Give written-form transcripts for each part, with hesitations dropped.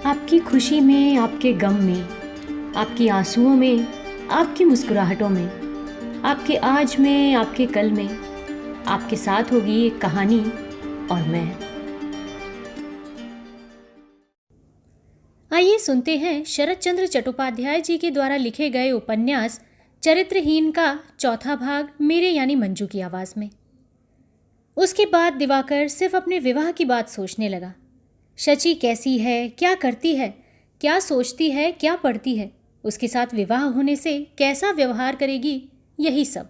आपकी खुशी में, आपके गम में, आपकी आंसुओं में, आपकी मुस्कुराहटों में, आपके आज में, आपके कल में, आपके साथ होगी एक कहानी और मैं। आइए सुनते हैं शरत चंद्र चट्टोपाध्याय जी के द्वारा लिखे गए उपन्यास चरित्रहीन का चौथा भाग मेरे यानी मंजू की आवाज़ में। उसके बाद दिवाकर सिर्फ अपने विवाह की बात सोचने लगा। शची कैसी है, क्या करती है, क्या सोचती है, क्या पढ़ती है, उसके साथ विवाह होने से कैसा व्यवहार करेगी, यही सब।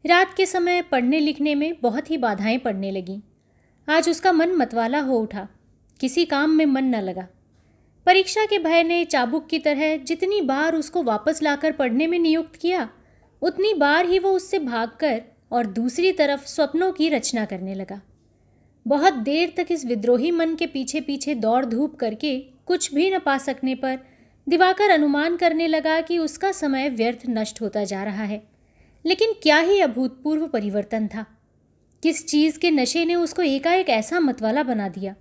रात के समय पढ़ने लिखने में बहुत ही बाधाएं पड़ने लगीं। आज उसका मन मतवाला हो उठा, किसी काम में मन न लगा। परीक्षा के भय ने चाबुक की तरह जितनी बार उसको वापस लाकर पढ़ने में नियुक्त किया, उतनी बार ही वो उससे भागकर और दूसरी तरफ स्वप्नों की रचना करने लगा। बहुत देर तक इस विद्रोही मन के पीछे पीछे दौड़ धूप करके कुछ भी न पा सकने पर दिवाकर अनुमान करने लगा कि उसका समय व्यर्थ नष्ट होता जा रहा है। लेकिन क्या ही अभूतपूर्व परिवर्तन था। किस चीज़ के नशे ने उसको एकाएक ऐसा मतवाला बना दिया।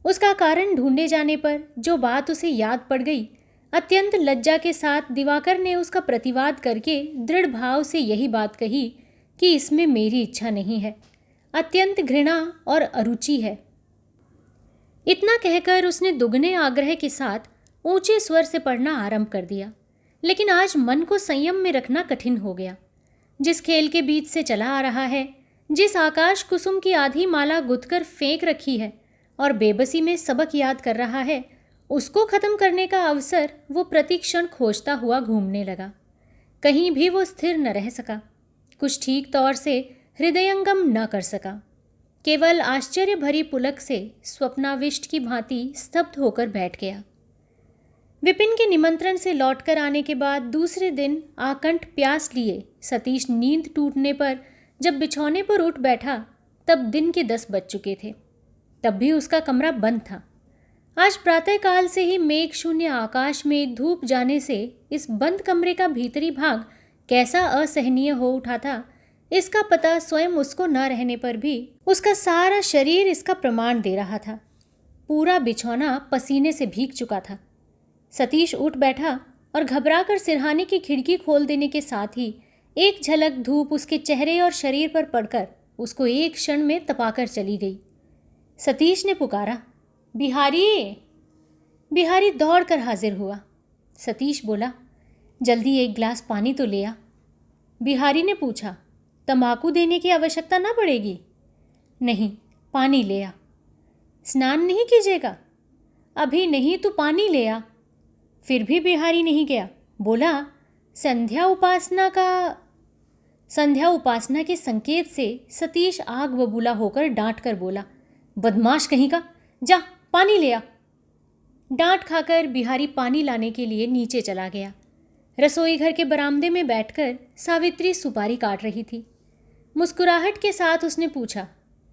उसका कारण ढूंढे जाने पर जो बात उसे याद पड़ गई, अत्यंत लज्जा के साथ दिवाकर ने उसका प्रतिवाद करके दृढ़ भाव से यही बात कही कि इसमें मेरी इच्छा नहीं है, अत्यंत घृणा और अरुचि है। इतना कहकर उसने दुगने आग्रह के साथ ऊंचे स्वर से पढ़ना आरंभ कर दिया। लेकिन आज मन को संयम में रखना कठिन हो गया। जिस खेल के बीच से चला आ रहा है, जिस आकाश कुसुम की आधी माला गुथकर फेंक रखी है और बेबसी में सबक याद कर रहा है, उसको खत्म करने का अवसर वो प्रतिक्षण खोजता हुआ घूमने लगा। कहीं भी वो स्थिर न रह सका, कुछ ठीक तौर से हृदयंगम न कर सका। केवल आश्चर्य भरी पुलक से स्वप्नाविष्ट की भांति स्तब्ध होकर बैठ गया। विपिन के निमंत्रण से लौटकर आने के बाद दूसरे दिन आकंठ प्यास लिए सतीश नींद टूटने पर जब बिछौने पर उठ बैठा, तब दिन के 10 बज चुके थे। तब भी उसका कमरा बंद था। आज प्रातःकाल से ही मेघ शून्य आकाश में धूप जाने से इस बंद कमरे का भीतरी भाग कैसा असहनीय हो उठा था, इसका पता स्वयं उसको न रहने पर भी उसका सारा शरीर इसका प्रमाण दे रहा था। पूरा बिछौना पसीने से भीग चुका था। सतीश उठ बैठा और घबराकर सिरहाने की खिड़की खोल देने के साथ ही एक झलक धूप उसके चेहरे और शरीर पर पड़कर उसको एक क्षण में तपाकर चली गई। सतीश ने पुकारा, बिहारी। बिहारी दौड़कर हाजिर हुआ। सतीश बोला, जल्दी एक गिलास पानी तो ले आ। बिहारी ने पूछा, तंबाकू देने की आवश्यकता ना पड़ेगी? नहीं, पानी ले आ। स्नान नहीं कीजिएगा? अभी नहीं तो पानी ले आ। फिर भी बिहारी नहीं गया। बोला, संध्या उपासना के संकेत से सतीश आग बबूला होकर डांट कर बोला, बदमाश कहीं का, जा पानी ले आ। डांट खाकर बिहारी पानी लाने के लिए नीचे चला गया। रसोई घर के बरामदे में बैठकर सावित्री सुपारी काट रही थी। मुस्कुराहट के साथ उसने पूछा,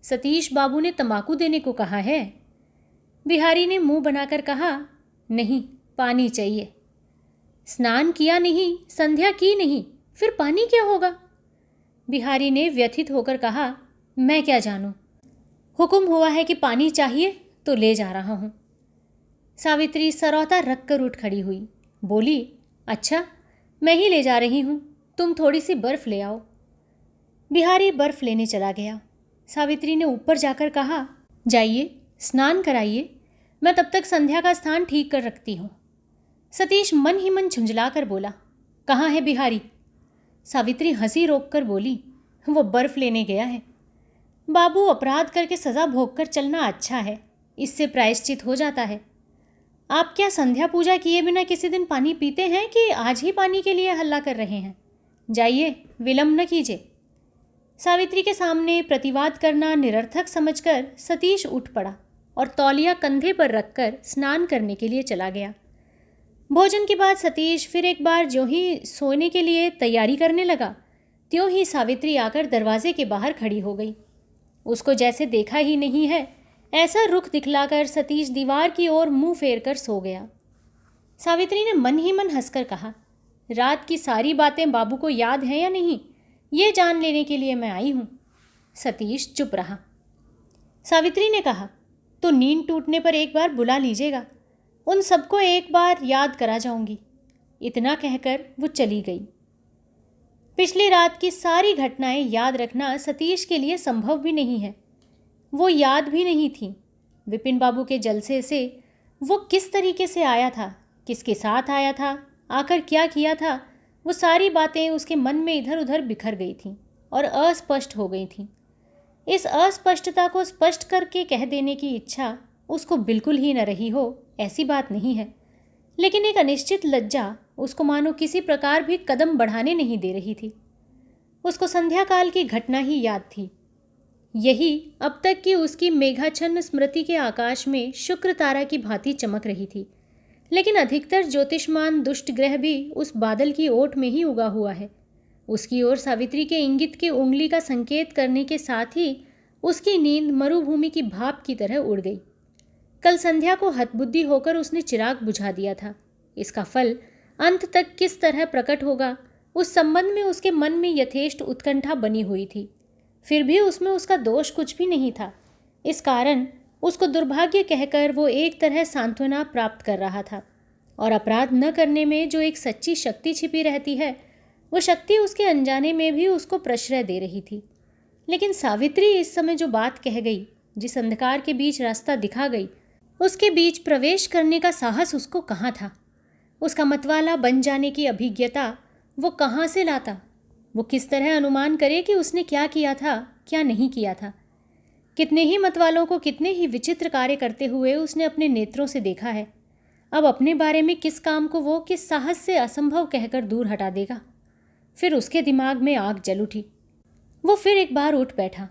सतीश बाबू ने तंबाकू देने को कहा है? बिहारी ने मुंह बनाकर कहा, नहीं, पानी चाहिए। स्नान किया नहीं, संध्या की नहीं, फिर पानी क्या होगा? बिहारी ने व्यथित होकर कहा, मैं क्या जानूं, हुक्म हुआ है कि पानी चाहिए तो ले जा रहा हूं। सावित्री सरौता रख कर उठ खड़ी हुई, बोली, अच्छा, मैं ही ले जा रही हूं, तुम थोड़ी सी बर्फ ले आओ। बिहारी बर्फ लेने चला गया। सावित्री ने ऊपर जाकर कहा, जाइए स्नान कराइए, मैं तब तक संध्या का स्थान ठीक कर रखती हूँ। सतीश मन ही मन झुंझला कर बोला, कहाँ है बिहारी? सावित्री हंसी रोक कर बोली, वो बर्फ लेने गया है। बाबू, अपराध करके सज़ा भोग कर चलना अच्छा है, इससे प्रायश्चित हो जाता है। आप क्या संध्या पूजा किए बिना किसी दिन पानी पीते हैं कि आज ही पानी के लिए हल्ला कर रहे हैं? जाइए, विलंब न कीजिए। सावित्री के सामने प्रतिवाद करना निरर्थक समझकर सतीश उठ पड़ा और तौलिया कंधे पर रखकर स्नान करने के लिए चला गया। भोजन के बाद सतीश फिर एक बार जो ही सोने के लिए तैयारी करने लगा, त्यों ही सावित्री आकर दरवाजे के बाहर खड़ी हो गई। उसको जैसे देखा ही नहीं है, ऐसा रुख दिखलाकर सतीश दीवार की ओर मुंह फेर कर सो गया। सावित्री ने मन ही मन हंसकर कहा, रात की सारी बातें बाबू को याद हैं या नहीं, ये जान लेने के लिए मैं आई हूँ। सतीश चुप रहा। सावित्री ने कहा, तो नींद टूटने पर एक बार बुला लीजिएगा, उन सबको एक बार याद करा जाऊंगी। इतना कहकर वो चली गई। पिछली रात की सारी घटनाएं याद रखना सतीश के लिए संभव भी नहीं है। वो याद भी नहीं थी। विपिन बाबू के जलसे से वो किस तरीके से आया था, किसके साथ आया था, आकर क्या किया था, वो सारी बातें उसके मन में इधर उधर बिखर गई थीं और अस्पष्ट हो गई थीं। इस अस्पष्टता को स्पष्ट करके कह देने की इच्छा उसको बिल्कुल ही न रही हो, ऐसी बात नहीं है, लेकिन एक अनिश्चित लज्जा उसको मानो किसी प्रकार भी कदम बढ़ाने नहीं दे रही थी। उसको संध्या काल की घटना ही याद थी। यही अब तक की उसकी मेघाच्छन्न स्मृति के आकाश में शुक्र तारा की भांति चमक रही थी, लेकिन अधिकतर ज्योतिष्मान दुष्ट ग्रह भी उस बादल की ओट में ही उगा हुआ है। उसकी ओर सावित्री के इंगित की उंगली का संकेत करने के साथ ही उसकी नींद मरुभूमि की भाप की तरह उड़ गई। कल संध्या को हतबुद्धि होकर उसने चिराग बुझा दिया था। इसका फल अंत तक किस तरह प्रकट होगा, उस संबंध में उसके मन में यथेष्ट उत्कंठा बनी हुई थी। फिर भी उसमें उसका दोष कुछ भी नहीं था। इस कारण उसको दुर्भाग्य कहकर वो एक तरह सांत्वना प्राप्त कर रहा था, और अपराध न करने में जो एक सच्ची शक्ति छिपी रहती है, वो शक्ति उसके अनजाने में भी उसको प्रश्रय दे रही थी। लेकिन सावित्री इस समय जो बात कह गई, जिस अंधकार के बीच रास्ता दिखा गई, उसके बीच प्रवेश करने का साहस उसको कहाँ था? उसका मतवाला बन जाने की अभिज्ञता वो कहाँ से लाता? वो किस तरह अनुमान करे कि उसने क्या किया था, क्या नहीं किया था? कितने ही मतवालों को कितने ही विचित्र कार्य करते हुए उसने अपने नेत्रों से देखा है। अब अपने बारे में किस काम को वो किस साहस से असंभव कहकर दूर हटा देगा? फिर उसके दिमाग में आग जल उठी। वो फिर एक बार उठ बैठा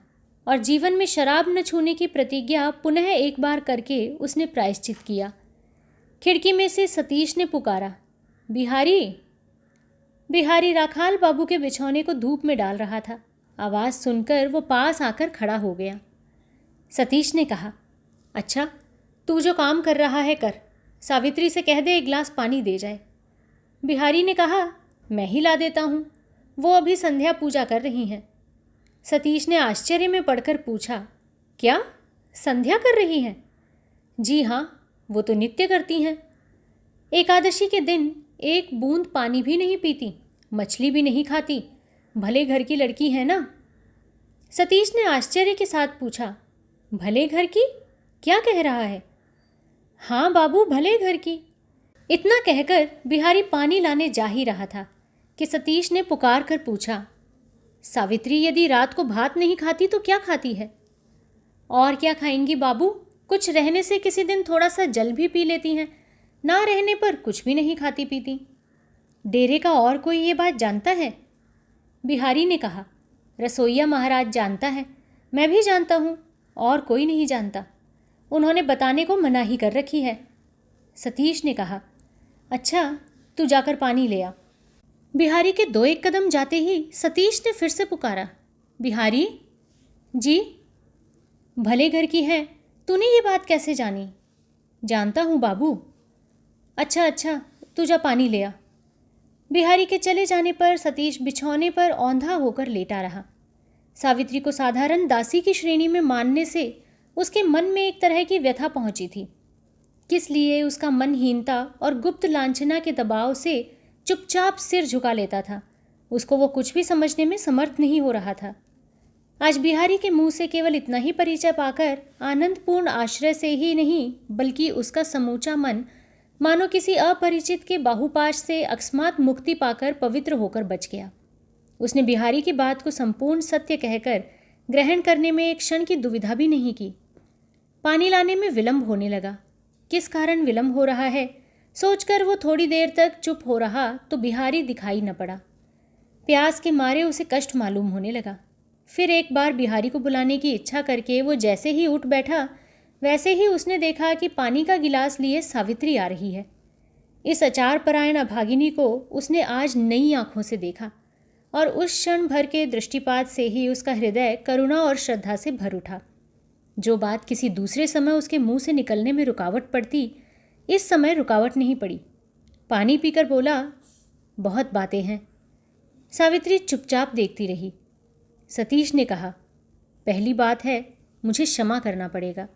और जीवन में शराब न छूने की प्रतिज्ञा पुनः एक बार करके उसने प्रायश्चित किया। खिड़की में से सतीश ने पुकारा, बिहारी। बिहारी राखाल बाबू के बिछौने को धूप में डाल रहा था। आवाज़ सुनकर वो पास आकर खड़ा हो गया। सतीश ने कहा, अच्छा, तू जो काम कर रहा है कर, सावित्री से कह दे एक गिलास पानी दे जाए। बिहारी ने कहा, मैं ही ला देता हूँ, वो अभी संध्या पूजा कर रही हैं। सतीश ने आश्चर्य में पड़कर पूछा, क्या संध्या कर रही हैं? जी हाँ, वो तो नित्य करती हैं। एकादशी के दिन एक बूंद पानी भी नहीं पीती, मछली भी नहीं खाती, भले घर की लड़की है ना? सतीश ने आश्चर्य के साथ पूछा, भले घर की? क्या कह रहा है? हाँ बाबू, भले घर की। इतना कहकर बिहारी पानी लाने जा ही रहा था कि सतीश ने पुकार कर पूछा, सावित्री यदि रात को भात नहीं खाती तो क्या खाती है? और क्या खाएंगी बाबू, कुछ रहने से किसी दिन थोड़ा सा जल भी पी लेती हैं, ना रहने पर कुछ भी नहीं खाती पीती। डेरे का और कोई ये बात जानता है? बिहारी ने कहा, रसोइया महाराज जानता है, मैं भी जानता हूँ, और कोई नहीं जानता। उन्होंने बताने को मना ही कर रखी है। सतीश ने कहा, अच्छा, तू जाकर पानी ले आ। बिहारी के दो एक कदम जाते ही सतीश ने फिर से पुकारा, बिहारी जी। भले घर की है, तूने ये बात कैसे जानी? जानता हूँ बाबू। अच्छा अच्छा, तू जा पानी ले आ। बिहारी के चले जाने पर सतीश बिछौने पर औंधा होकर लेटा रहा। सावित्री को साधारण दासी की श्रेणी में मानने से उसके मन में एक तरह की व्यथा पहुंची थी। किस लिए उसका मन हीनता और गुप्त लांछना के दबाव से चुपचाप सिर झुका लेता था, उसको वो कुछ भी समझने में समर्थ नहीं हो रहा था। आज बिहारी के मुंह से केवल इतना ही परिचय पाकर आनंदपूर्ण आश्रय से ही नहीं, बल्कि उसका समूचा मन मानो किसी अपरिचित के बाहुपाश से अकस्मात मुक्ति पाकर पवित्र होकर बच गया। उसने बिहारी की बात को संपूर्ण सत्य कहकर ग्रहण करने में एक क्षण की दुविधा भी नहीं की। पानी लाने में विलंब होने लगा। किस कारण विलंब हो रहा है सोचकर वो थोड़ी देर तक चुप हो रहा तो बिहारी दिखाई न पड़ा। प्यास के मारे उसे कष्ट मालूम होने लगा। फिर एक बार बिहारी को बुलाने की इच्छा करके वो जैसे ही उठ बैठा, वैसे ही उसने देखा कि पानी का गिलास लिए सावित्री आ रही है। इस अचार परायण अभागिनी को उसने आज नई आंखों से देखा और उस क्षण भर के दृष्टिपात से ही उसका हृदय करुणा और श्रद्धा से भर उठा। जो बात किसी दूसरे समय उसके मुंह से निकलने में रुकावट पड़ती, इस समय रुकावट नहीं पड़ी। पानी पीकर बोला, बहुत बातें हैं। सावित्री चुपचाप देखती रही। सतीश ने कहा, पहली बात है, मुझे क्षमा करना पड़ेगा।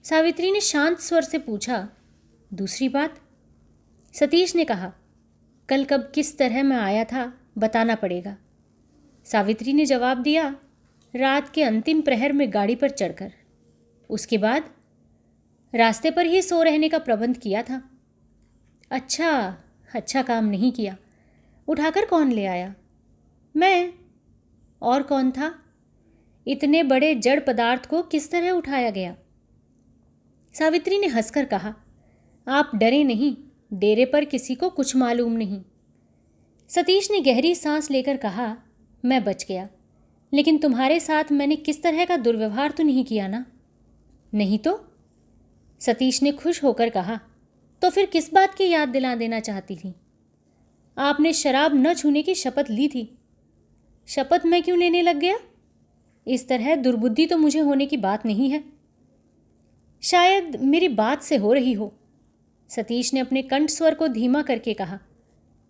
सावित्री ने शांत स्वर से पूछा, दूसरी बात, सतीश ने कहा, कल कब किस तरह मैं आया था बताना पड़ेगा। सावित्री ने जवाब दिया, रात के अंतिम प्रहर में गाड़ी पर चढ़कर। उसके बाद रास्ते पर ही सो रहने का प्रबंध किया था। अच्छा काम नहीं किया। उठाकर कौन ले आया? मैं। और कौन था? इतने बड़े जड़ पदार्थ को किस तरह उठाया गया? सावित्री ने हंसकर कहा, आप डरे नहीं, डेरे पर किसी को कुछ मालूम नहीं। सतीश ने गहरी सांस लेकर कहा, मैं बच गया, लेकिन तुम्हारे साथ मैंने किस तरह का दुर्व्यवहार तो नहीं किया ना? नहीं तो? सतीश ने खुश होकर कहा, तो फिर किस बात की याद दिला देना चाहती थी? आपने शराब न छूने की शपथ ली थी। शपथ मैं क्यों लेने लग गया? इस तरह दुर्बुद्धि तो मुझे होने की बात नहीं है। शायद मेरी बात से हो रही हो। सतीश ने अपने कंठ स्वर को धीमा करके कहा,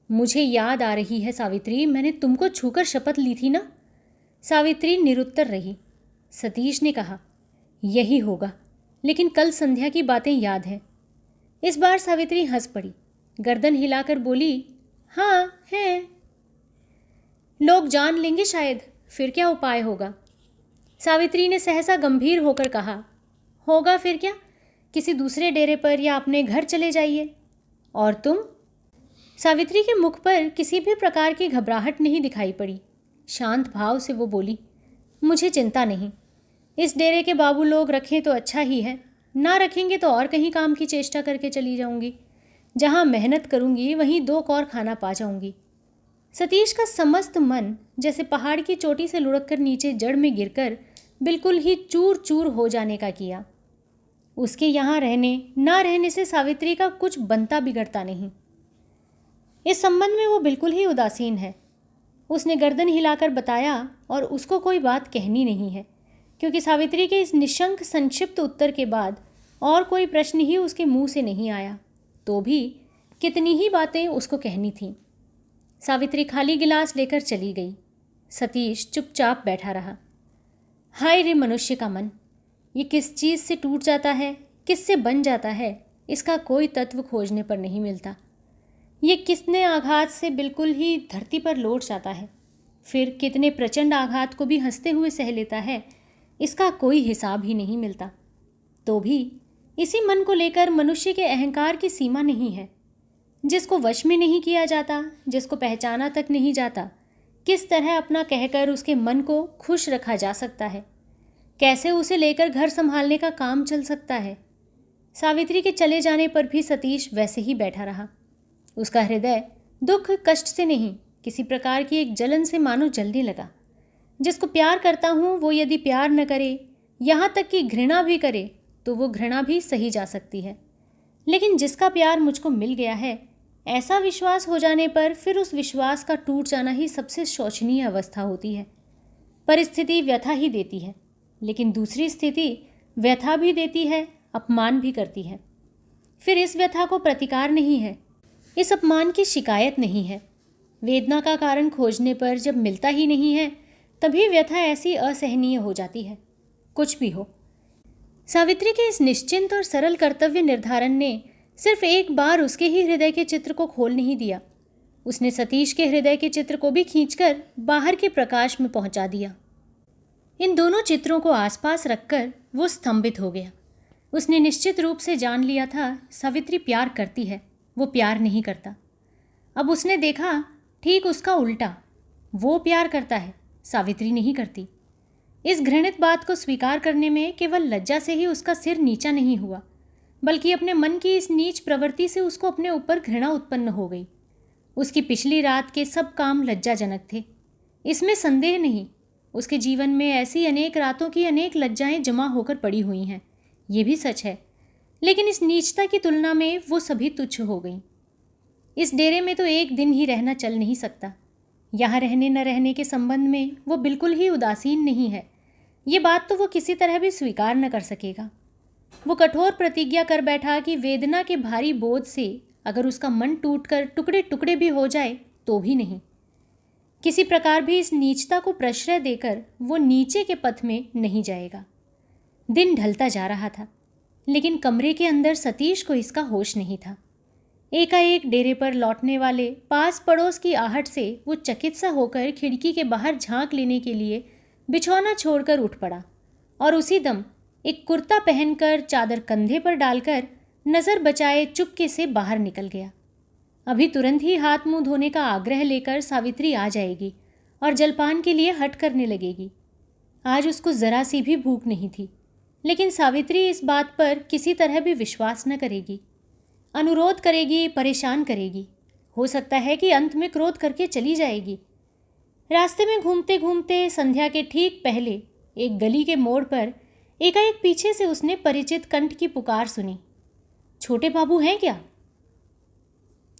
मुझे याद आ रही है सावित्री, मैंने तुमको छूकर शपथ ली थी ना? सावित्री निरुत्तर रही। सतीश ने कहा, यही होगा, लेकिन कल संध्या की बातें याद हैं। इस बार सावित्री हंस पड़ी, गर्दन हिलाकर बोली, हाँ है। लोग जान लेंगे शायद, फिर क्या उपाय होगा? सावित्री ने सहसा गंभीर होकर कहा, होगा फिर क्या, किसी दूसरे डेरे पर या अपने घर चले जाइए। और तुम? सावित्री के मुख पर किसी भी प्रकार की घबराहट नहीं दिखाई पड़ी। शांत भाव से वो बोली, मुझे चिंता नहीं। इस डेरे के बाबू लोग रखें तो अच्छा ही है, ना रखेंगे तो और कहीं काम की चेष्टा करके चली जाऊंगी। जहाँ मेहनत करूंगी वहीं 2 कौर खाना पा जाऊंगी। सतीश का समस्त मन जैसे पहाड़ की चोटी से लुढ़ककर नीचे जड़ में गिरकर बिल्कुल ही चूर चूर हो जाने का किया। उसके यहाँ रहने ना रहने से सावित्री का कुछ बनता बिगड़ता नहीं। इस संबंध में वो बिल्कुल ही उदासीन है। उसने गर्दन हिलाकर बताया और उसको कोई बात कहनी नहीं है, क्योंकि सावित्री के इस निशंक संक्षिप्त उत्तर के बाद और कोई प्रश्न ही उसके मुंह से नहीं आया। तो भी कितनी ही बातें उसको कहनी थीं। सावित्री खाली गिलास लेकर चली गई। सतीश चुपचाप बैठा रहा। हाय रे मनुष्य का मन, ये किस चीज़ से टूट जाता है, किससे बन जाता है, इसका कोई तत्व खोजने पर नहीं मिलता। ये कितने आघात से बिल्कुल ही धरती पर लौट जाता है, फिर कितने प्रचंड आघात को भी हंसते हुए सह लेता है, इसका कोई हिसाब ही नहीं मिलता। तो भी इसी मन को लेकर मनुष्य के अहंकार की सीमा नहीं है। जिसको वश में नहीं किया जाता, जिसको पहचाना तक नहीं जाता, किस तरह अपना कहकर उसके मन को खुश रखा जा सकता है, कैसे उसे लेकर घर संभालने का काम चल सकता है। सावित्री के चले जाने पर भी सतीश वैसे ही बैठा रहा। उसका हृदय दुख कष्ट से नहीं, किसी प्रकार की एक जलन से मानो जलने लगा। जिसको प्यार करता हूँ वो यदि प्यार न करे, यहाँ तक कि घृणा भी करे, तो वो घृणा भी सही जा सकती है। लेकिन जिसका प्यार मुझको मिल गया है, ऐसा विश्वास हो जाने पर फिर उस विश्वास का टूट जाना ही सबसे शोचनीय अवस्था होती है। परिस्थिति व्यथा ही देती है, लेकिन दूसरी स्थिति व्यथा भी देती है, अपमान भी करती है। फिर इस व्यथा को प्रतिकार नहीं है, इस अपमान की शिकायत नहीं है। वेदना का कारण खोजने पर जब मिलता ही नहीं है, तभी व्यथा ऐसी असहनीय हो जाती है। कुछ भी हो, सावित्री के इस निश्चिंत और सरल कर्तव्य निर्धारण ने सिर्फ एक बार उसके ही हृदय के चित्र को खोल नहीं दिया, उसने सतीश के हृदय के चित्र को भी खींचकर बाहर के प्रकाश में पहुंचा दिया। इन दोनों चित्रों को आसपास रखकर वो स्तंभित हो गया। उसने निश्चित रूप से जान लिया था सावित्री प्यार करती है, वो प्यार नहीं करता। अब उसने देखा ठीक उसका उल्टा, वो प्यार करता है, सावित्री नहीं करती। इस घृणित बात को स्वीकार करने में केवल लज्जा से ही उसका सिर नीचा नहीं हुआ, बल्कि अपने मन की इस नीच प्रवृत्ति से उसको अपने ऊपर घृणा उत्पन्न हो गई। उसकी पिछली रात के सब काम लज्जाजनक थे, इसमें संदेह नहीं। उसके जीवन में ऐसी अनेक रातों की अनेक लज्जाएं जमा होकर पड़ी हुई हैं, ये भी सच है। लेकिन इस नीचता की तुलना में वो सभी तुच्छ हो गई। इस डेरे में तो एक दिन ही रहना चल नहीं सकता। यहाँ रहने न रहने के संबंध में वो बिल्कुल ही उदासीन नहीं है, ये बात तो वो किसी तरह भी स्वीकार न कर सकेगा। वो कठोर प्रतिज्ञा कर बैठा कि वेदना के भारी बोझ से अगर उसका मन टूटकर टुकड़े टुकड़े भी हो जाए तो भी नहीं। किसी प्रकार भी इस नीचता को प्रश्रय देकर वो नीचे के पथ में नहीं जाएगा। दिन ढलता जा रहा था। लेकिन कमरे के अंदर सतीश को इसका होश नहीं था। एकाएक डेरे पर लौटने वाले पास पड़ोस की आहट से वो चकित सा होकर खिड़की के बाहर झांक लेने के लिए बिछौना छोड़कर उठ पड़ा और उसी दम एक कुर्ता पहनकर चादर कंधे पर डालकर नज़र बचाए चुपके से बाहर निकल गया। अभी तुरंत ही हाथ मुंह धोने का आग्रह लेकर सावित्री आ जाएगी और जलपान के लिए हट करने लगेगी। आज उसको ज़रा सी भी भूख नहीं थी, लेकिन सावित्री इस बात पर किसी तरह भी विश्वास न करेगी। अनुरोध करेगी, परेशान करेगी, हो सकता है कि अंत में क्रोध करके चली जाएगी। रास्ते में घूमते घूमते संध्या के ठीक पहले एक गली के मोड़ पर एकाएक पीछे से उसने परिचित कंठ की पुकार सुनी। छोटे बाबू हैं क्या?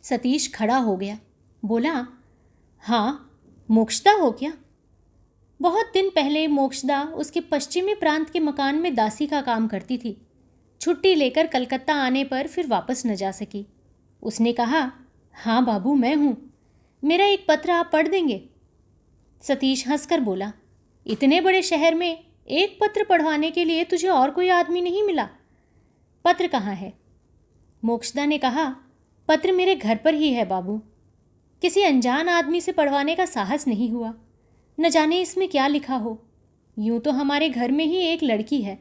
सतीश खड़ा हो गया, बोला, हाँ, मोक्षदा हो क्या? बहुत दिन पहले मोक्षदा उसके पश्चिमी प्रांत के मकान में दासी का काम करती थी। छुट्टी लेकर कलकत्ता आने पर फिर वापस न जा सकी। उसने कहा, हाँ बाबू, मैं हूँ, मेरा एक पत्र आप पढ़ देंगे? सतीश हंसकर बोला, इतने बड़े शहर में एक पत्र पढ़वाने के लिए तुझे और कोई आदमी नहीं मिला? पत्र कहाँ है? मोक्षदा ने कहा, पत्र मेरे घर पर ही है बाबू। किसी अनजान आदमी से पढ़वाने का साहस नहीं हुआ, न जाने इसमें क्या लिखा हो। यूं तो हमारे घर में ही एक लड़की है,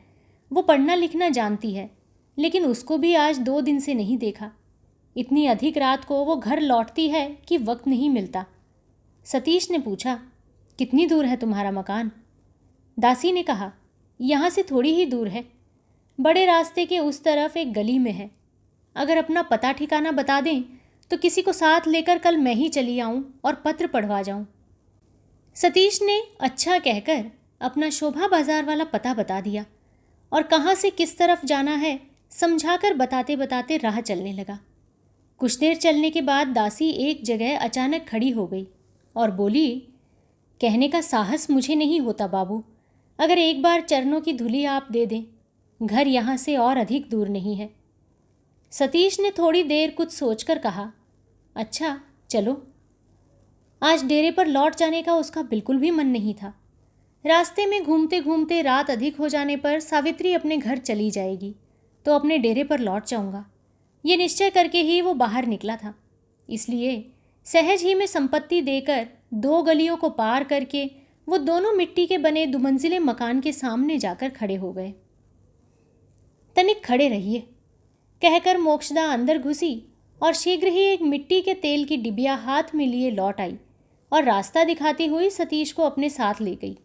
वो पढ़ना लिखना जानती है, लेकिन उसको भी आज 2 दिन से नहीं देखा। इतनी अधिक रात को वो घर लौटती है कि वक्त नहीं मिलता। सतीश ने पूछा, कितनी दूर है तुम्हारा मकान? दासी ने कहा, यहाँ से थोड़ी ही दूर है, बड़े रास्ते के उस तरफ एक गली में है। अगर अपना पता ठिकाना बता दें तो किसी को साथ लेकर कल मैं ही चली आऊँ और पत्र पढ़वा जाऊँ। सतीश ने अच्छा कहकर अपना शोभा बाजार वाला पता बता दिया और कहाँ से किस तरफ जाना है समझाकर बताते बताते राह चलने लगा। कुछ देर चलने के बाद दासी एक जगह अचानक खड़ी हो गई और बोली, कहने का साहस मुझे नहीं होता बाबू, अगर एक बार चरणों की धूली आप दे दें। घर यहाँ से और अधिक दूर नहीं है। सतीश ने थोड़ी देर कुछ सोचकर कहा, अच्छा चलो। आज डेरे पर लौट जाने का उसका बिल्कुल भी मन नहीं था। रास्ते में घूमते घूमते रात अधिक हो जाने पर सावित्री अपने घर चली जाएगी तो अपने डेरे पर लौट जाऊंगा, ये निश्चय करके ही वो बाहर निकला था। इसलिए सहज ही में संपत्ति देकर 2 गलियों को पार करके वो दोनों मिट्टी के बने दुमंजिले मकान के सामने जाकर खड़े हो गए। तनिक खड़े रहिए, कहकर मोक्षदा अंदर घुसी और शीघ्र ही एक मिट्टी के तेल की डिबिया हाथ में लिए लौट आई और रास्ता दिखाती हुई सतीश को अपने साथ ले गई।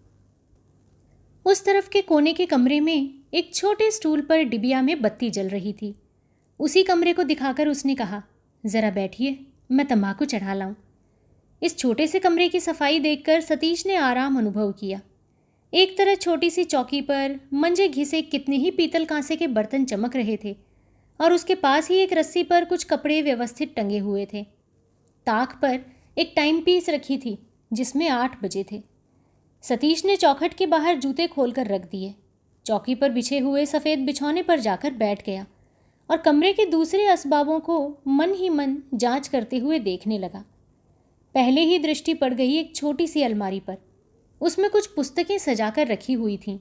उस तरफ के कोने के कमरे में एक छोटे स्टूल पर डिबिया में बत्ती जल रही थी। उसी कमरे को दिखाकर उसने कहा, ज़रा बैठिए, मैं तंबाकू चढ़ा लाऊं। इस छोटे से कमरे की सफाई देखकर सतीश ने आराम अनुभव किया। एक तरह छोटी सी चौकी पर मंजे घिसे कितने ही पीतल कांसे के बर्तन चमक रहे थे और उसके पास ही एक रस्सी पर कुछ कपड़े व्यवस्थित टंगे हुए थे। ताक पर एक टाइम पीस रखी थी जिसमें 8 बजे थे। सतीश ने चौखट के बाहर जूते खोलकर रख दिए, चौकी पर बिछे हुए सफ़ेद बिछौने पर जाकर बैठ गया और कमरे के दूसरे असबाबों को मन ही मन जांच करते हुए देखने लगा। पहले ही दृष्टि पड़ गई एक छोटी सी अलमारी पर, उसमें कुछ पुस्तकें सजाकर रखी हुई थीं।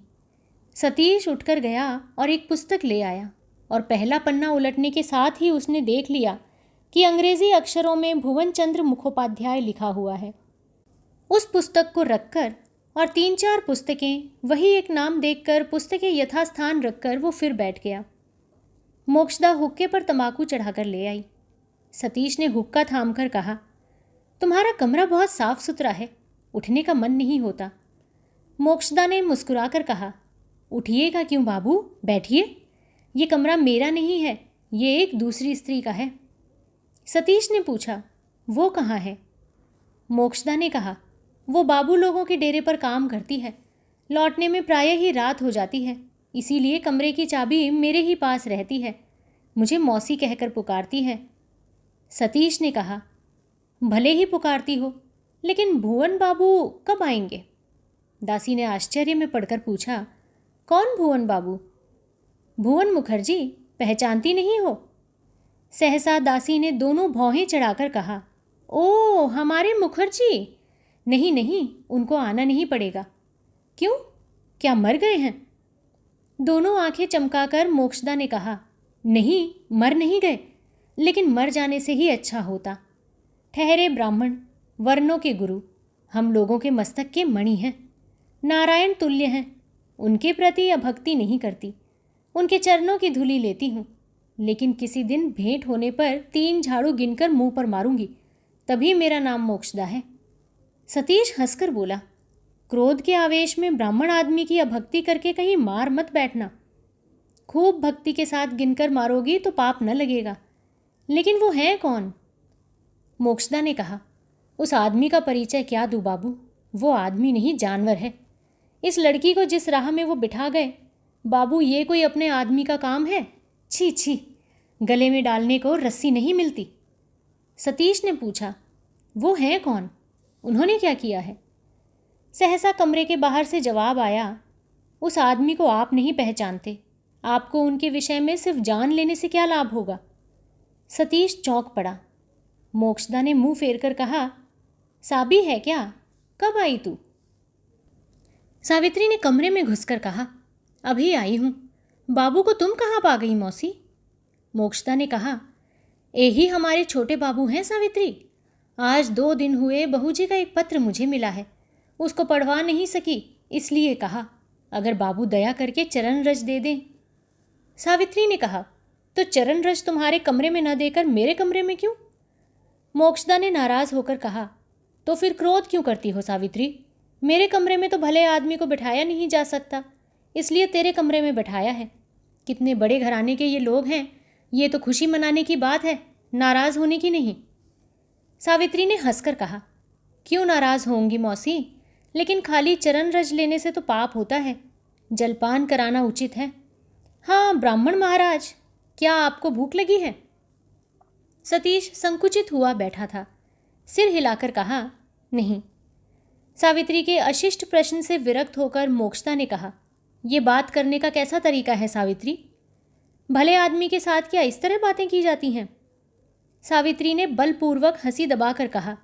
सतीश उठकर गया और एक पुस्तक ले आया और पहला पन्ना उलटने के साथ ही उसने देख लिया कि अंग्रेजी अक्षरों में भुवन चंद्र मुखोपाध्याय लिखा हुआ है। उस पुस्तक को रखकर और 3-4 पुस्तकें, वही एक नाम देखकर पुस्तकें यथास्थान रखकर वो फिर बैठ गया। मोक्षदा हुक्के पर तंबाकू चढ़ाकर ले आई। सतीश ने हुक्का थामकर कहा, तुम्हारा कमरा बहुत साफ सुथरा है, उठने का मन नहीं होता। मोक्षदा ने मुस्कुराकर कहा, उठिएगा क्यों बाबू, बैठिए, ये कमरा मेरा नहीं है, ये एक दूसरी स्त्री का है। सतीश ने पूछा, वो कहाँ है? मोक्षदा ने कहा, वो बाबू लोगों के डेरे पर काम करती है, लौटने में प्रायः ही रात हो जाती है, इसीलिए कमरे की चाबी मेरे ही पास रहती है, मुझे मौसी कहकर पुकारती है। सतीश ने कहा, भले ही पुकारती हो, लेकिन भुवन बाबू कब आएंगे? दासी ने आश्चर्य में पड़कर पूछा, कौन भुवन बाबू? भुवन मुखर्जी, पहचानती नहीं हो? सहसा दासी ने दोनों भौहें चढ़ाकर कहा, ओ हमारे मुखर्जी? नहीं नहीं, उनको आना नहीं पड़ेगा। क्यों, क्या मर गए हैं? दोनों आंखें चमकाकर मोक्षदा ने कहा, नहीं, मर नहीं गए, लेकिन मर जाने से ही अच्छा होता। ठहरे ब्राह्मण, वर्णों के गुरु, हम लोगों के मस्तक के मणि हैं, नारायण तुल्य हैं। उनके प्रति अभक्ति नहीं करती, उनके चरणों की धूली लेती हूँ, लेकिन किसी दिन भेंट होने पर 3 झाड़ू गिनकर मुंह पर मारूंगी, तभी मेरा नाम मोक्षदा है। सतीश हंसकर बोला, क्रोध के आवेश में ब्राह्मण आदमी की अभक्ति करके कहीं मार मत बैठना। खूब भक्ति के साथ गिनकर मारोगी तो पाप न लगेगा। लेकिन वो है कौन? मोक्षदा ने कहा, उस आदमी का परिचय क्या दूँ बाबू, वो आदमी नहीं जानवर है। इस लड़की को जिस राह में वो बिठा गए, बाबू ये कोई अपने आदमी का काम है? छी छी, गले में डालने को रस्सी नहीं मिलती। सतीश ने पूछा, वो है कौन, उन्होंने क्या किया है? सहसा कमरे के बाहर से जवाब आया, उस आदमी को आप नहीं पहचानते, आपको उनके विषय में सिर्फ जान लेने से क्या लाभ होगा। सतीश चौंक पड़ा। मोक्षदा ने मुंह फेर कर कहा, साबी है क्या, कब आई तू? सावित्री ने कमरे में घुसकर कहा, अभी आई हूँ। बाबू को तुम कहाँ पा गई मौसी? मोक्षदा ने कहा, यही हमारे छोटे बाबू हैं सावित्री। आज 2 दिन हुए बहू जी का एक पत्र मुझे मिला है, उसको पढ़वा नहीं सकी, इसलिए कहा अगर बाबू दया करके चरण रज दे दें। सावित्री ने कहा, तो चरण रज तुम्हारे कमरे में न देकर मेरे कमरे में क्यों? मोक्षदा ने नाराज होकर कहा, तो फिर क्रोध क्यों करती हो सावित्री? मेरे कमरे में तो भले आदमी को बिठाया नहीं जा सकता, इसलिए तेरे कमरे में बैठाया है। कितने बड़े घराने के ये लोग हैं, ये तो खुशी मनाने की बात है, नाराज होने की नहीं। सावित्री ने हंसकर कहा, क्यों नाराज होंगी मौसी, लेकिन खाली चरण रज लेने से तो पाप होता है, जलपान कराना उचित है। हाँ ब्राह्मण महाराज, क्या आपको भूख लगी है? सतीश संकुचित हुआ बैठा था, सिर हिलाकर कहा, नहीं। सावित्री के अशिष्ट प्रश्न से विरक्त होकर मोक्षदा ने कहा, ये बात करने का कैसा तरीका है सावित्री? भले आदमी के साथ क्या इस तरह बातें की जाती हैं? सावित्री ने बलपूर्वक हंसी दबाकर कहा,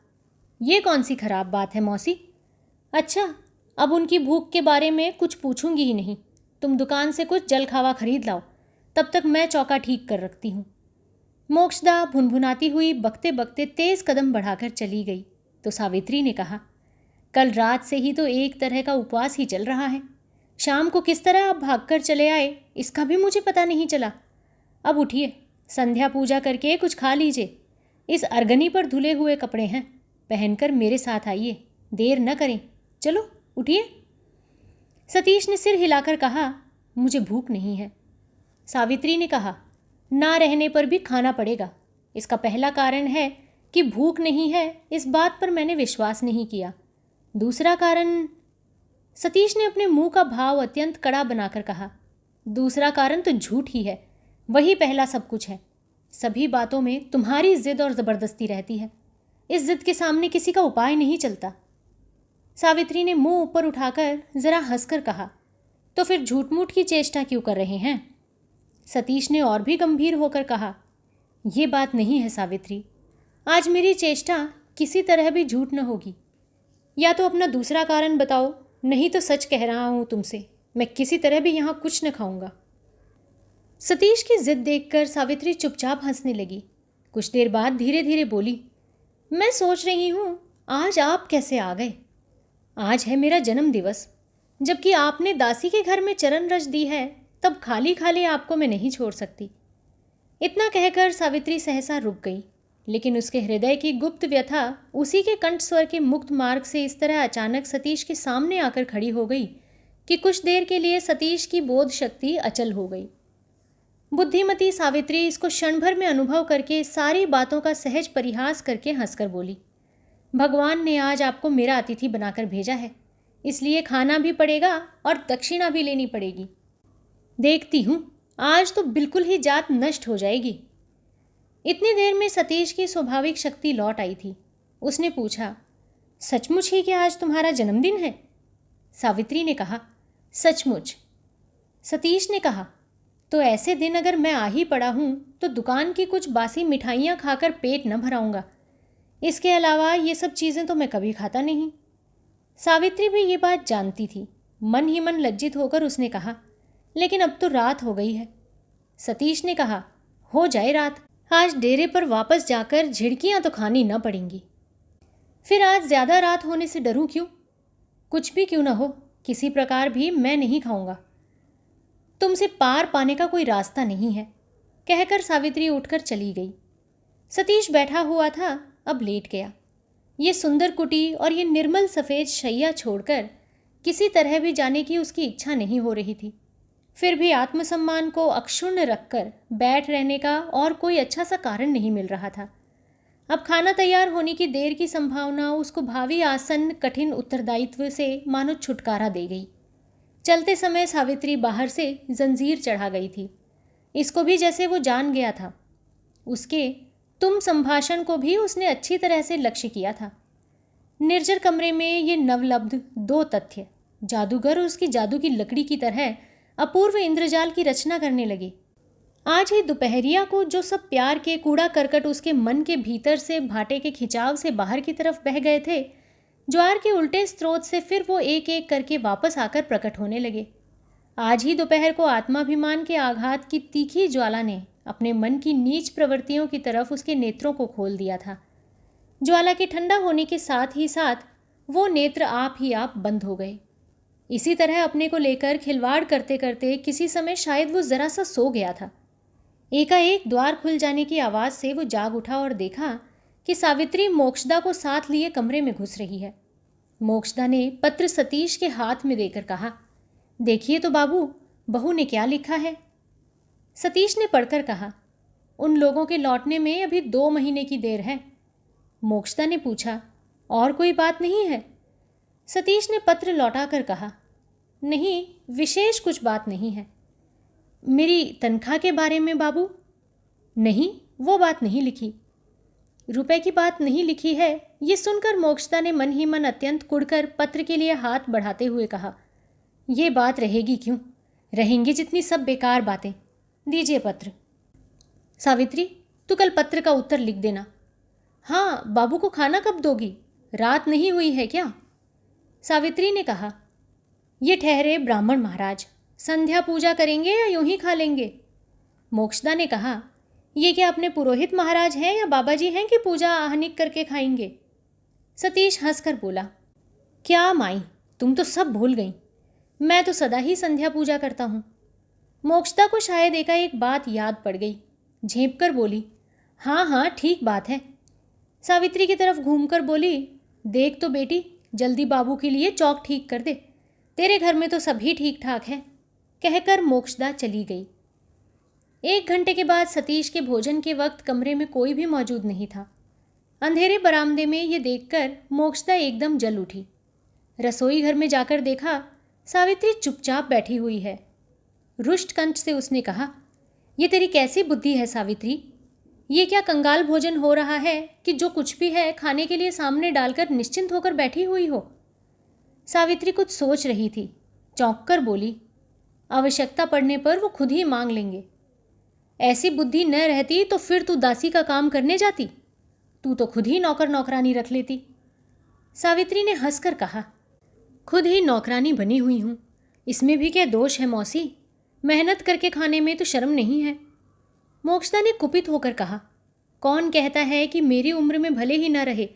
ये कौन सी खराब बात है मौसी? अच्छा, अब उनकी भूख के बारे में कुछ पूछूंगी ही नहीं। तुम दुकान से कुछ जल खावा खरीद लाओ, तब तक मैं चौका ठीक कर रखती हूँ। मोक्षदा भुनभुनाती हुई बकते बकते तेज कदम बढ़ाकर चली गई तो सावित्री ने कहा, कल रात से ही तो एक तरह का उपवास ही चल रहा है। शाम को किस तरह आप भागकर चले आए, इसका भी मुझे पता नहीं चला। अब उठिए, संध्या पूजा करके कुछ खा लीजिए। इस अर्गनी पर धुले हुए कपड़े हैं, पहनकर मेरे साथ आइए, देर न करें। चलो उठिए। सतीश ने सिर हिलाकर कहा, मुझे भूख नहीं है। सावित्री ने कहा, ना रहने पर भी खाना पड़ेगा। इसका पहला कारण है कि भूख नहीं है, इस बात पर मैंने विश्वास नहीं किया। दूसरा कारण, सतीश ने अपने मुंह का भाव अत्यंत कड़ा बनाकर कहा, दूसरा कारण तो झूठ ही है, वही पहला सब कुछ है। सभी बातों में तुम्हारी जिद और ज़बरदस्ती रहती है। इस जिद के सामने किसी का उपाय नहीं चलता। सावित्री ने मुंह ऊपर उठाकर जरा हंसकर कहा, तो फिर झूठ मूठ की चेष्टा क्यों कर रहे हैं? सतीश ने और भी गंभीर होकर कहा, ये बात नहीं है सावित्री, आज मेरी चेष्टा किसी तरह भी झूठ न होगी। या तो अपना दूसरा कारण बताओ, नहीं तो सच कह रहा हूँ तुमसे, मैं किसी तरह भी यहाँ कुछ न खाऊंगा। सतीश की जिद देखकर सावित्री चुपचाप हंसने लगी। कुछ देर बाद धीरे धीरे बोली, मैं सोच रही हूँ आज आप कैसे आ गए। आज है मेरा जन्म दिवस, जबकि आपने दासी के घर में चरण रज दी है, तब खाली खाली आपको मैं नहीं छोड़ सकती। इतना कहकर सावित्री सहसा रुक गई, लेकिन उसके हृदय की गुप्त व्यथा उसी के कंठ स्वर के मुक्त मार्ग से इस तरह अचानक सतीश के सामने आकर खड़ी हो गई कि कुछ देर के लिए सतीश की बोध शक्ति अचल हो गई। बुद्धिमती सावित्री इसको क्षण भर में अनुभव करके सारी बातों का सहज परिहास करके हंसकर बोली, भगवान ने आज आपको मेरा अतिथि बनाकर भेजा है, इसलिए खाना भी पड़ेगा और दक्षिणा भी लेनी पड़ेगी। देखती हूँ आज तो बिल्कुल ही जात नष्ट हो जाएगी। इतनी देर में सतीश की स्वाभाविक शक्ति लौट आई थी। उसने पूछा, सचमुच ही क्या आज तुम्हारा जन्मदिन है? सावित्री ने कहा, सचमुच। सतीश ने कहा, तो ऐसे दिन अगर मैं आ ही पड़ा हूँ तो दुकान की कुछ बासी मिठाइयाँ खाकर पेट न भराऊंगा। इसके अलावा ये सब चीज़ें तो मैं कभी खाता नहीं। सावित्री भी ये बात जानती थी। मन ही मन लज्जित होकर उसने कहा, लेकिन अब तो रात हो गई है। सतीश ने कहा, हो जाए रात, आज डेरे पर वापस जाकर झिड़कियां तो खानी न पड़ेंगी। फिर आज ज़्यादा रात होने से डरूं क्यों? कुछ भी क्यों न हो, किसी प्रकार भी मैं नहीं खाऊंगा। तुमसे पार पाने का कोई रास्ता नहीं है, कहकर सावित्री उठकर चली गई। सतीश बैठा हुआ था, अब लेट गया। ये सुंदर कुटी और ये निर्मल सफ़ेद शैया छोड़कर किसी तरह भी जाने की उसकी इच्छा नहीं हो रही थी। फिर भी आत्मसम्मान को अक्षुण्ण रखकर बैठ रहने का और कोई अच्छा सा कारण नहीं मिल रहा था। अब खाना तैयार होने की देर की संभावना उसको भावी आसन्न कठिन उत्तरदायित्व से मानो छुटकारा दे गई। चलते समय सावित्री बाहर से जंजीर चढ़ा गई थी। इसको भी जैसे वो जान गया था। उसके तुम संभाषण को भी उसने अच्छी तरह से लक्ष्य किया था। निर्जर कमरे में ये नवलब्ध दो तथ्य, जादूगर और उसकी जादू की लकड़ी की तरह अपूर्व इंद्रजाल की रचना करने लगे। आज ही दोपहरिया को जो सब प्यार के कूड़ा करकट उसके मन के भीतर से भाटे के खिंचाव से बाहर की तरफ बह गए थे, ज्वार के उल्टे स्रोत से फिर वो एक एक करके वापस आकर प्रकट होने लगे। आज ही दोपहर को आत्माभिमान के आघात की तीखी ज्वाला ने अपने मन की नीच प्रवृत्तियों की तरफ उसके नेत्रों को खोल दिया था। ज्वाला के ठंडा होने के साथ ही साथ वो नेत्र आप ही आप बंद हो गए। इसी तरह अपने को लेकर खिलवाड़ करते करते किसी समय शायद वो जरा सा सो गया था। एकाएक द्वार खुल जाने की आवाज़ से वो जाग उठा और देखा कि सावित्री मोक्षदा को साथ लिए कमरे में घुस रही है। मोक्षदा ने पत्र सतीश के हाथ में देकर कहा, देखिए तो बाबू, बहू ने क्या लिखा है। सतीश ने पढ़कर कहा, उन लोगों के लौटने में अभी 2 महीने की देर है। मोक्षदा ने पूछा, और कोई बात नहीं है? सतीश ने पत्र लौटाकर कहा, नहीं, विशेष कुछ बात नहीं है। मेरी तनख्वाह के बारे में बाबू? नहीं, वो बात नहीं लिखी। रुपए की बात नहीं लिखी है। ये सुनकर मोक्षदा ने मन ही मन अत्यंत कुढ़कर पत्र के लिए हाथ बढ़ाते हुए कहा, ये बात रहेगी क्यों? रहेंगी जितनी सब बेकार बातें। दीजिए पत्र। सावित्री, तू कल पत्र का उत्तर लिख देना। हाँ, बाबू को खाना कब दोगी? रात नहीं हुई है क्या? सावित्री ने कहा, ये ठहरे ब्राह्मण महाराज, संध्या पूजा करेंगे या यूं ही खा लेंगे? मोक्षदा ने कहा, ये क्या अपने पुरोहित महाराज हैं या बाबा जी हैं कि पूजा आहनिक करके खाएंगे? सतीश हंसकर बोला, क्या माई, तुम तो सब भूल गई। मैं तो सदा ही संध्या पूजा करता हूँ। मोक्षदा को शायद एकाएक बात याद पड़ गई। झेंप कर बोली, हाँ हाँ, ठीक बात है। सावित्री की तरफ घूमकर बोली, देख तो बेटी, जल्दी बाबू के लिए चौक ठीक कर दे। तेरे घर में तो सभी ठीक ठाक है। कहकर मोक्षदा चली गई। 1 घंटे के बाद सतीश के भोजन के वक्त कमरे में कोई भी मौजूद नहीं था। अंधेरे बरामदे में ये देखकर मोक्षदा एकदम जल उठी। रसोई घर में जाकर देखा, सावित्री चुपचाप बैठी हुई है। रुष्ट कंठ से उसने कहा, ये तेरी कैसी बुद्धि है सावित्री? ये क्या कंगाल भोजन हो रहा है कि जो कुछ भी है खाने के लिए सामने डालकर निश्चिंत होकर बैठी हुई हो? सावित्री कुछ सोच रही थी। चौंक कर बोली, आवश्यकता पड़ने पर वो खुद ही मांग लेंगे। ऐसी बुद्धि न रहती तो फिर तू दासी का काम करने जाती। तू तो खुद ही नौकर नौकरानी रख लेती। सावित्री ने हंसकर कहा, खुद ही नौकरानी बनी हुई हूँ, इसमें भी क्या दोष है मौसी? मेहनत करके खाने में तो शर्म नहीं है। मोक्षदा ने कुपित होकर कहा, कौन कहता है कि मेरी उम्र में भले ही ना रहे,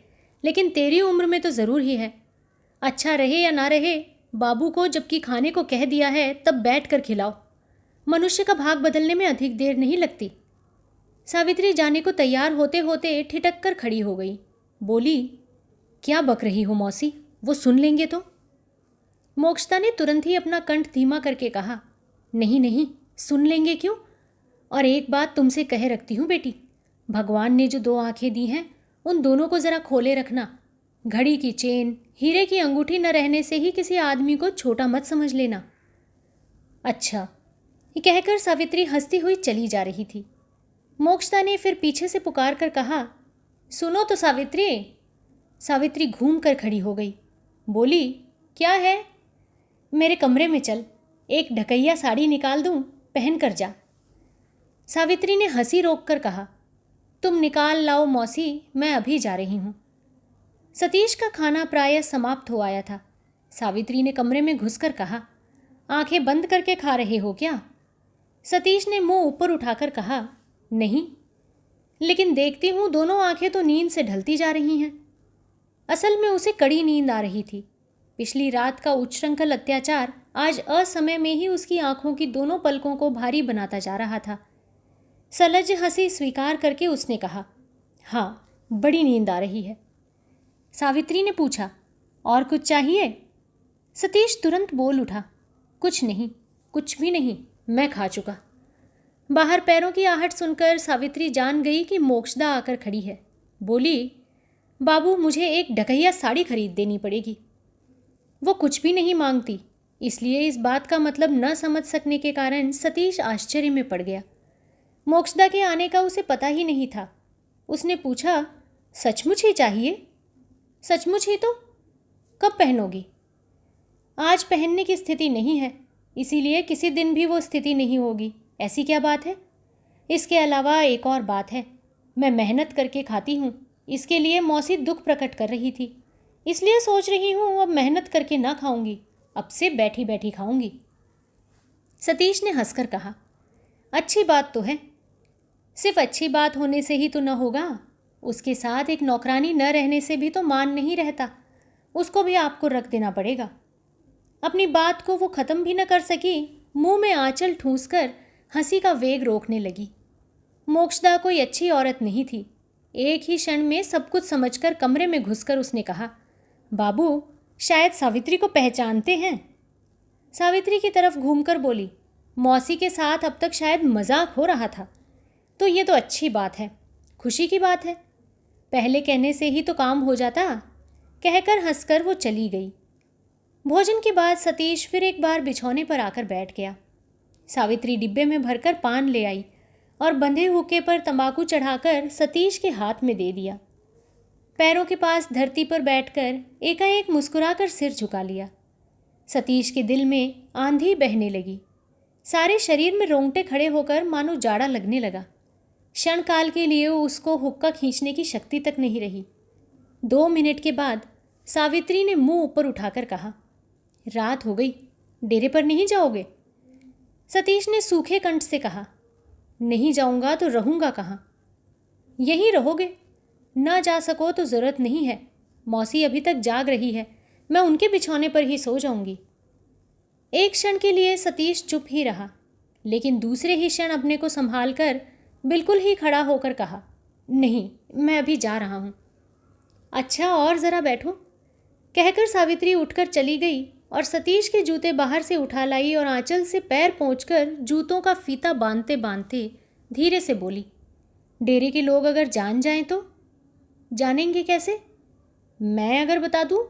लेकिन तेरी उम्र में तो ज़रूर ही है। अच्छा रहे या ना रहे, बाबू को जबकि खाने को कह दिया है तब बैठ कर खिलाओ। मनुष्य का भाग बदलने में अधिक देर नहीं लगती। सावित्री जाने को तैयार होते होते ठिठक कर खड़ी हो गई। बोली, क्या बक रही हो मौसी? वो सुन लेंगे तो? मोक्षदा ने तुरंत ही अपना कंठ धीमा करके कहा, नहीं नहीं, सुन लेंगे क्यों? और एक बात तुमसे कह रखती हूँ बेटी, भगवान ने जो 2 आंखें दी हैं उन दोनों को ज़रा खोले रखना। घड़ी की चेन, हीरे की अंगूठी न रहने से ही किसी आदमी को छोटा मत समझ लेना। अच्छा, ये कहकर सावित्री हंसती हुई चली जा रही थी। मोक्षदा ने फिर पीछे से पुकार कर कहा, सुनो तो सावित्री। सावित्री घूम कर खड़ी हो गई। बोली, क्या है? मेरे कमरे में चल, एक ढकैया साड़ी निकाल दूं, पहन कर जा। सावित्री ने हंसी रोककर कहा, तुम निकाल लाओ मौसी, मैं अभी जा रही हूँ। सतीश का खाना प्रायः समाप्त हो आया था। सावित्री ने कमरे में घुसकर कहा, आंखें बंद करके खा रहे हो क्या? सतीश ने मुंह ऊपर उठाकर कहा, नहीं, लेकिन देखती हूँ दोनों आंखें तो नींद से ढलती जा रही हैं। असल में उसे कड़ी नींद आ रही थी। पिछली रात का उच्छृंखल अत्याचार आज असमय में ही उसकी आंखों की दोनों पलकों को भारी बनाता जा रहा था। सलज हंसी स्वीकार करके उसने कहा, हाँ, बड़ी नींद आ रही है। सावित्री ने पूछा, और कुछ चाहिए? सतीश तुरंत बोल उठा, कुछ नहीं, कुछ भी नहीं, मैं खा चुका। बाहर पैरों की आहट सुनकर सावित्री जान गई कि मोक्षदा आकर खड़ी है। बोली, बाबू, मुझे एक ढकैया साड़ी खरीद देनी पड़ेगी। वो कुछ भी नहीं मांगती, इसलिए इस बात का मतलब न समझ सकने के कारण सतीश आश्चर्य में पड़ गया। मोक्षदा के आने का उसे पता ही नहीं था। उसने पूछा, सचमुच ही चाहिए? सचमुच ही तो? कब पहनोगी? आज पहनने की स्थिति नहीं है, इसीलिए किसी दिन भी वो स्थिति नहीं होगी। ऐसी क्या बात है? इसके अलावा एक और बात है, मैं मेहनत करके खाती हूँ, इसके लिए मौसी दुख प्रकट कर रही थी, इसलिए सोच रही हूँ अब मेहनत करके ना खाऊंगी, अब से बैठी बैठी खाऊंगी। सतीश ने हंसकर कहा, अच्छी बात तो है। सिर्फ अच्छी बात होने से ही तो न होगा, उसके साथ एक नौकरानी न रहने से भी तो मान नहीं रहता, उसको भी आपको रख देना पड़ेगा। अपनी बात को वो ख़त्म भी न कर सकी, मुंह में आंचल ठूंसकर हंसी का वेग रोकने लगी। मोक्षदा कोई अच्छी औरत नहीं थी। एक ही क्षण में सब कुछ समझकर कमरे में घुसकर उसने कहा, बाबू, शायद सावित्री को पहचानते हैं? सावित्री की तरफ घूमकर बोली, मौसी के साथ अब तक शायद मजाक हो रहा था, तो ये तो अच्छी बात है, खुशी की बात है। पहले कहने से ही तो काम हो जाता। कहकर हंसकर वो चली गई। भोजन के बाद सतीश फिर एक बार बिछौने पर आकर बैठ गया। सावित्री डिब्बे में भरकर पान ले आई और बंधे हुक्के पर तंबाकू चढ़ाकर सतीश के हाथ में दे दिया। पैरों के पास धरती पर बैठकर एकाएक मुस्कुराकर सिर झुका लिया। सतीश के दिल में आंधी बहने लगी। सारे शरीर में रोंगटे खड़े होकर मानो जाड़ा लगने लगा। क्षण काल के लिए उसको हुक्का खींचने की शक्ति तक नहीं रही। 2 मिनट के बाद सावित्री ने मुंह ऊपर उठाकर कहा, रात हो गई, डेरे पर नहीं जाओगे? सतीश ने सूखे कंठ से कहा, नहीं जाऊंगा तो रहूंगा कहाँ? यहीं रहोगे? ना जा सको तो ज़रूरत नहीं है, मौसी अभी तक जाग रही है, मैं उनके बिछौने पर ही सो जाऊंगी। एक क्षण के लिए सतीश चुप ही रहा, लेकिन दूसरे ही क्षण अपने को संभाल कर बिल्कुल ही खड़ा होकर कहा, नहीं, मैं अभी जा रहा हूँ। अच्छा, और ज़रा बैठो। कहकर सावित्री उठकर चली गई और सतीश के जूते बाहर से उठा लाई और आंचल से पैर पोंछकर जूतों का फीता बांधते बांधते धीरे से बोली, डेरे के लोग अगर जान जाएं तो? जानेंगे कैसे? मैं अगर बता दूं?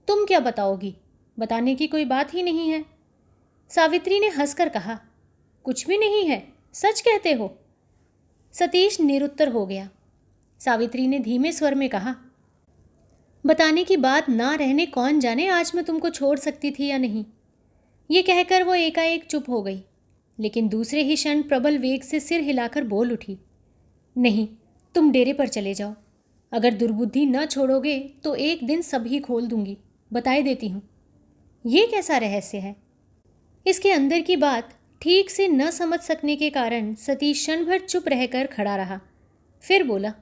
तुम क्या बताओगी? बताने की कोई बात ही नहीं है। सावित्री ने हंसकर कहा, कुछ भी नहीं है, सच कहते हो? सतीश निरुत्तर हो गया। सावित्री ने धीमे स्वर में कहा, बताने की बात ना रहने कौन जाने आज मैं तुमको छोड़ सकती थी या नहीं। ये कहकर वो एकाएक चुप हो गई, लेकिन दूसरे ही क्षण प्रबल वेग से सिर हिलाकर बोल उठी, नहीं, तुम डेरे पर चले जाओ। अगर दुर्बुद्धि न छोड़ोगे तो एक दिन सभी खोल दूंगी, बताए देती हूँ। ये कैसा रहस्य है? इसके अंदर की बात ठीक से न समझ सकने के कारण सतीश क्षण भर चुप रहकर खड़ा रहा। फिर बोला,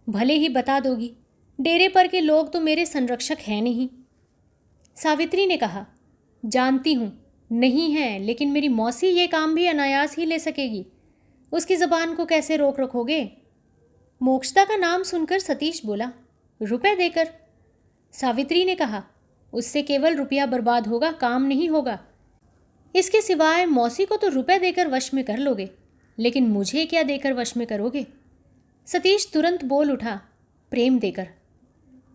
भले ही बता दोगी, डेरे पर के लोग तो मेरे संरक्षक हैं नहीं। सावित्री ने कहा, जानती हूँ नहीं है, लेकिन मेरी मौसी ये काम भी अनायास ही ले सकेगी, उसकी ज़बान को कैसे रोक रखोगे? मोक्षदा का नाम सुनकर सतीश बोला, रुपए देकर। सावित्री ने कहा, उससे केवल रुपया बर्बाद होगा, काम नहीं होगा। इसके सिवाय मौसी को तो रुपए देकर वश में कर लोगे, लेकिन मुझे क्या देकर वश में करोगे? सतीश तुरंत बोल उठा, प्रेम देकर।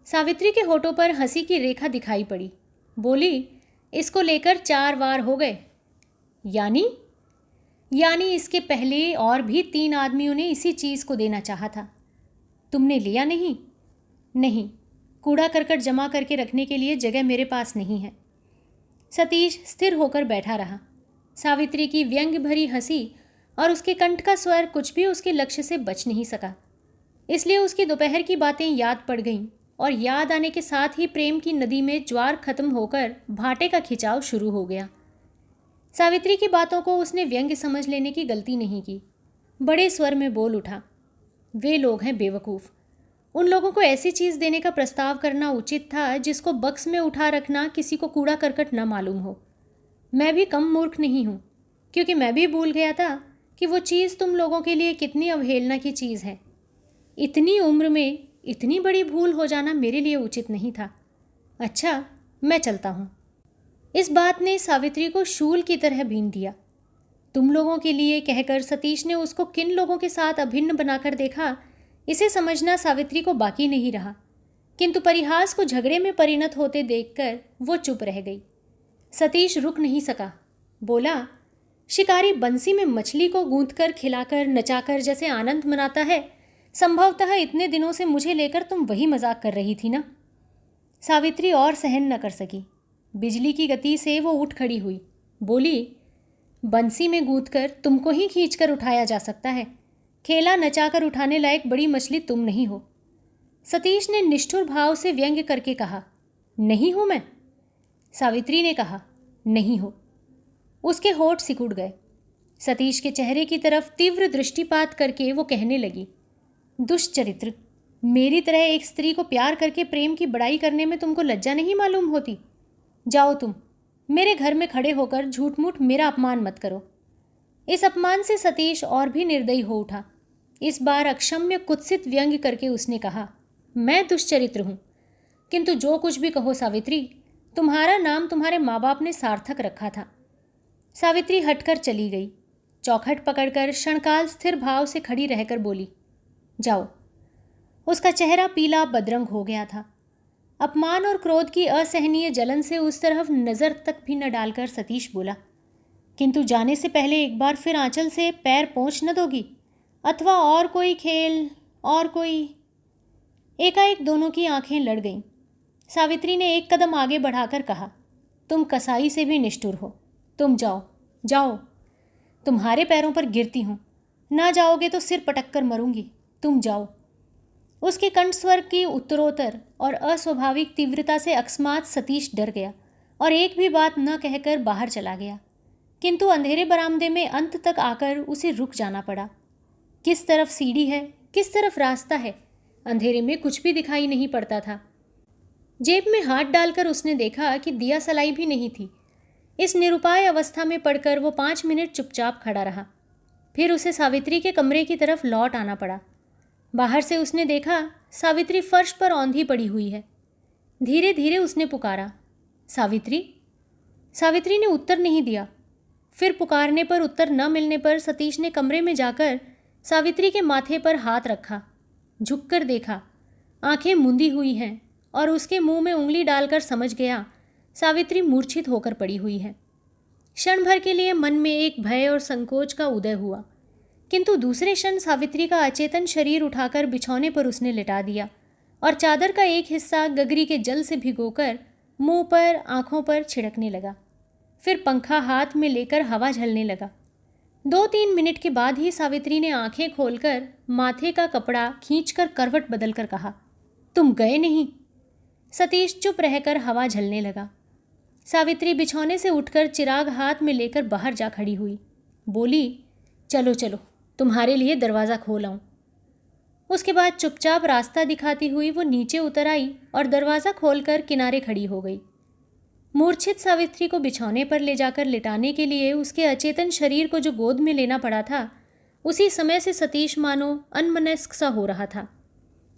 सावित्री के होठों पर हंसी की रेखा दिखाई पड़ी। बोली, इसको लेकर 4 वार हो गए। यानी इसके पहले और भी 3 आदमियों ने इसी चीज़ को देना चाहा था। तुमने लिया नहीं? नहीं, कूड़ा करकट जमा करके रखने के लिए जगह मेरे पास नहीं है। सतीश स्थिर होकर बैठा रहा। सावित्री की व्यंग्य भरी हंसी और उसके कंठ का स्वर कुछ भी उसके लक्ष्य से बच नहीं सका। इसलिए उसकी दोपहर की बातें याद पड़ गईं और याद आने के साथ ही प्रेम की नदी में ज्वार खत्म होकर भाटे का खिंचाव शुरू हो गया। सावित्री की बातों को उसने व्यंग्य समझ लेने की गलती नहीं की। बड़े स्वर में बोल उठा, वे लोग हैं बेवकूफ़। उन लोगों को ऐसी चीज़ देने का प्रस्ताव करना उचित था जिसको बक्स में उठा रखना किसी को कूड़ा करकट न मालूम हो। मैं भी कम मूर्ख नहीं हूँ, क्योंकि मैं भी भूल गया था कि वो चीज़ तुम लोगों के लिए कितनी अवहेलना की चीज़ है। इतनी उम्र में इतनी बड़ी भूल हो जाना मेरे लिए उचित नहीं था। अच्छा, मैं चलता हूँ। इस बात ने सावित्री को शूल की तरह भीन दिया। तुम लोगों के लिए कहकर सतीश ने उसको किन लोगों के साथ अभिन्न बनाकर देखा, इसे समझना सावित्री को बाकी नहीं रहा, किंतु परिहास को झगड़े में परिणत होते देखकर वो चुप रह गई। सतीश रुक नहीं सका। बोला, शिकारी बंसी में मछली को गूंथकर खिलाकर नचाकर जैसे आनंद मनाता है, संभवतः इतने दिनों से मुझे लेकर तुम वही मजाक कर रही थी ना। सावित्री और सहन न कर सकी। बिजली की गति से वो उठ खड़ी हुई। बोली, बंसी में गूंथकर तुमको ही खींचकर उठाया जा सकता है, खेला नचाकर उठाने लायक बड़ी मछली तुम नहीं हो। सतीश ने निष्ठुर भाव से व्यंग्य करके कहा, नहीं हूं मैं। सावित्री ने कहा, नहीं हो। उसके होठ सिकुड़ गए। सतीश के चेहरे की तरफ तीव्र दृष्टिपात करके वो कहने लगी, दुष्चरित्र, मेरी तरह एक स्त्री को प्यार करके प्रेम की बड़ाई करने में तुमको लज्जा नहीं मालूम होती। जाओ तुम, मेरे घर में खड़े होकर झूठ मूठ मेरा अपमान मत करो। इस अपमान से सतीश और भी निर्दयी हो उठा। इस बार अक्षम्य कुत्सित व्यंग्य करके उसने कहा, मैं दुष्चरित्र हूँ, किंतु जो कुछ भी कहो सावित्री, तुम्हारा नाम तुम्हारे माँ बाप ने सार्थक रखा था। सावित्री हटकर चली गई। चौखट पकड़कर क्षणकाल स्थिर भाव से खड़ी रहकर बोली, जाओ। उसका चेहरा पीला बदरंग हो गया था। अपमान और क्रोध की असहनीय जलन से उस तरफ नज़र तक भी न डालकर सतीश बोला, किंतु जाने से पहले एक बार फिर आंचल से पैर पोंछ न दोगी, अथवा और कोई खेल, और कोई। एकाएक दोनों की आंखें लड़ गईं। सावित्री ने एक कदम आगे बढ़ाकर कहा, तुम कसाई से भी निष्ठुर हो। तुम जाओ, जाओ। तुम्हारे पैरों पर गिरती हूँ, ना जाओगे तो सिर पटक कर मरूंगी। तुम जाओ। उसके कंठस्वर की उत्तरोत्तर और अस्वाभाविक तीव्रता से अकस्मात सतीश डर गया और एक भी बात न कहकर बाहर चला गया, किंतु अंधेरे बरामदे में अंत तक आकर उसे रुक जाना पड़ा। किस तरफ सीढ़ी है, किस तरफ रास्ता है, अंधेरे में कुछ भी दिखाई नहीं पड़ता था। जेब में हाथ डालकर उसने देखा कि दिया सलाई भी नहीं थी। इस निरुपाय अवस्था में पड़कर वो 5 मिनट चुपचाप खड़ा रहा। फिर उसे सावित्री के कमरे की तरफ लौट आना पड़ा। बाहर से उसने देखा सावित्री फर्श पर औंधी पड़ी हुई है। धीरे धीरे उसने पुकारा, सावित्री। सावित्री ने उत्तर नहीं दिया। फिर पुकारने पर उत्तर न मिलने पर सतीश ने कमरे में जाकर सावित्री के माथे पर हाथ रखा, झुककर देखा, आंखें मूंदी हुई हैं और उसके मुंह में उंगली डालकर समझ गया सावित्री मूर्छित होकर पड़ी हुई है। क्षण भर के लिए मन में एक भय और संकोच का उदय हुआ, किंतु दूसरे क्षण सावित्री का अचेतन शरीर उठाकर बिछौने पर उसने लिटा दिया और चादर का एक हिस्सा गगरी के जल से भिगोकर मुंह पर, आंखों पर छिड़कने लगा। फिर पंखा हाथ में लेकर हवा झलने लगा। 2-3 मिनट के बाद ही सावित्री ने आंखें खोलकर माथे का कपड़ा खींचकर करवट बदलकर कहा, तुम गए नहीं। सतीश चुप रहकर हवा झलने लगा। सावित्री बिछौने से उठकर चिराग हाथ में लेकर बाहर जा खड़ी हुई। बोली, चलो चलो, तुम्हारे लिए दरवाज़ा खोल आऊं। उसके बाद चुपचाप रास्ता दिखाती हुई वो नीचे उतर आई और दरवाज़ा खोलकर किनारे खड़ी हो गई। मूर्छित सावित्री को बिछौने पर ले जाकर लिटाने के लिए उसके अचेतन शरीर को जो गोद में लेना पड़ा था, उसी समय से सतीश मानो अनमनस्क सा हो रहा था।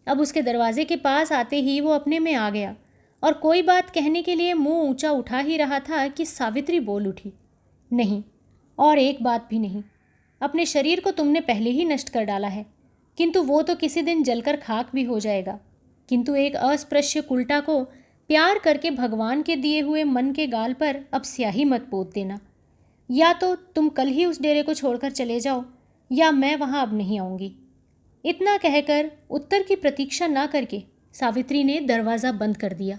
अब उसके दरवाजे के पास आते ही वो अपने में आ गया और कोई बात कहने के लिए मुंह ऊंचा उठा ही रहा था कि सावित्री बोल उठी, नहीं, और एक बात भी नहीं। अपने शरीर को तुमने पहले ही नष्ट कर डाला है, किंतु वो तो किसी दिन जलकर खाक भी हो जाएगा। किंतु एक अस्पृश्य कुल्टा को प्यार करके भगवान के दिए हुए मन के गाल पर अब स्याही मत पोत देना। या तो तुम कल ही उस डेरे को छोड़कर चले जाओ, या मैं वहाँ अब नहीं आऊँगी। इतना कहकर उत्तर की प्रतीक्षा ना करके सावित्री ने दरवाज़ा बंद कर दिया।